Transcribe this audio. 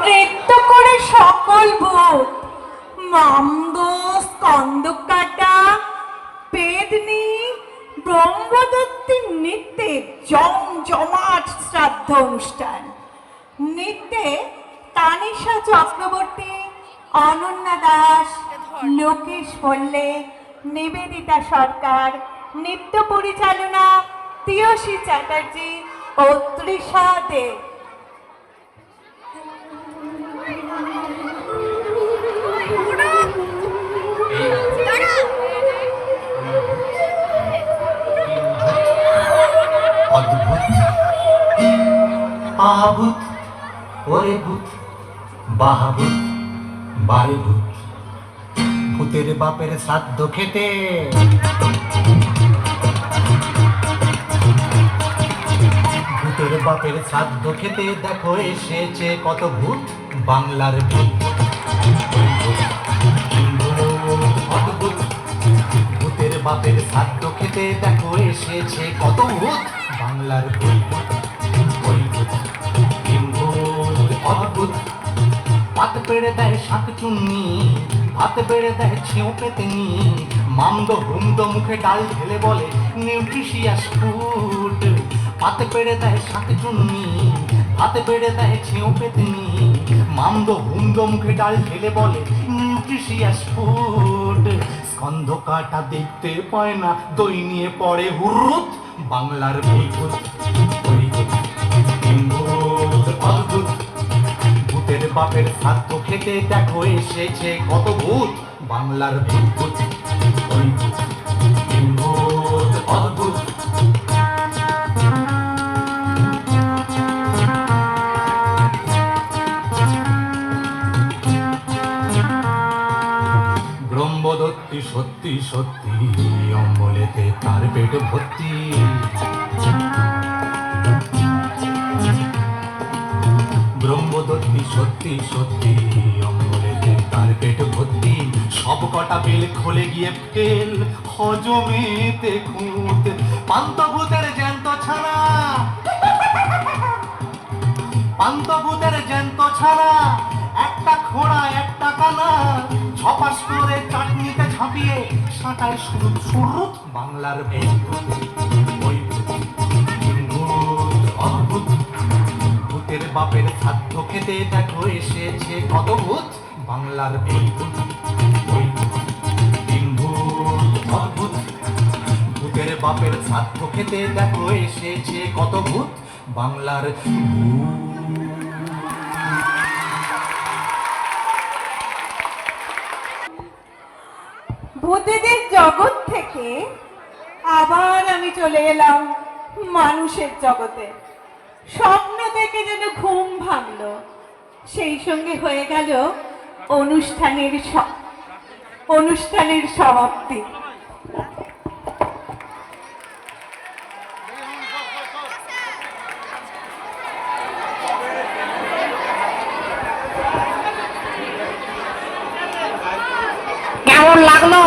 নৃত্য করে সকল ভূত মামদ স্কন্দকাটা পেদনি ব্রহ্মদত্তের নৃত্যে জমজমাট শ্রাদ্ধ অনুষ্ঠান। নৃত্যে তানিশা চক্রবর্তী, অনন্যা দাস, লোকেশ পল্লে, নিবেদিতা সরকার, নৃত্য পরিচালনা তিয়সী চ্যাটার্জি ও তৃষা দে। অদ্ভুত আভূত ওরে ভূত বাহাভূত বারে ভূত ভূতের বাপের শ্রাদ্ধ খেতে ভূতের বাপের শ্রাদ্ধ খেতে দেখো এসেছে কত ভূত বাংলার ভূত। অদ্ভুত ভূতের বাপের শ্রাদ্ধ খেতে দেখো এসেছে কত ভূত বাংলার ভূত। অদ্ভুত পাত পেড়ে দেয় শাক চুন্নি, ভাত বেড়ে দেয় ছেঁও পেতেনি, মামদো হুমদো মুখে ডাল ঢেলে বলে নিউট্রিশিয়াস ফুড। পাত পেড়ে দেয় শাক চুন্নি, ভাত বেড়ে দেয় ছেঁও পেতেনি, মামদো হুমদো মুখে ডাল ঢেলে বলে নিউট্রিশিয়াস ফুড। স্কন্ধ কাটা দেখতে পায় না, দই নিয়ে পড়ে হুরুত বাংলার ভূত। অদ্ভুত ভূতের বাপের শ্রাদ্ধ খেতে দেখো এসেছে কত ভূত বাংলার ভূত। অদ্ভুত ব্রহ্মদত্তি সত্যি সত্যি অম্বলেতে তার পেট ভর্তি। ব্রহ্মদত্তি সত্যি সত্যি অম্বলেতে তার পেট ভর্তি। সব কটা বেল খোলে গিয়ে ফেল হজমেতে খুঁত। পান্তভূতের জ্যান্ত ছাড়া, পান্তভূতের জ্যান্ত ছাড়া একটা খোঁড়া একটা কানা, ছপাস করে চাটনিতে ঝাঁপিয়ে সাঁটায় সুরুত সুরুত বাংলার ভূত। অদ্ভুত ভূতের বাপের খাদ্য খেতে দেখো এসেছে কত ভূত বাংলার ভূত। অদ্ভুত ভূতের বাপের খাদ্য খেতে দেখো এসেছে কত ভূত বাংলার ভূত। ভূতেদের জগৎ থেকে আবার আমি চলে এলাম মানুষের জগতে। স্বপ্ন থেকে যেন ঘুম ভাঙলো, সেই সঙ্গে হয়ে গেল অনুষ্ঠানের সমাপ্তি। কেমন লাগলো?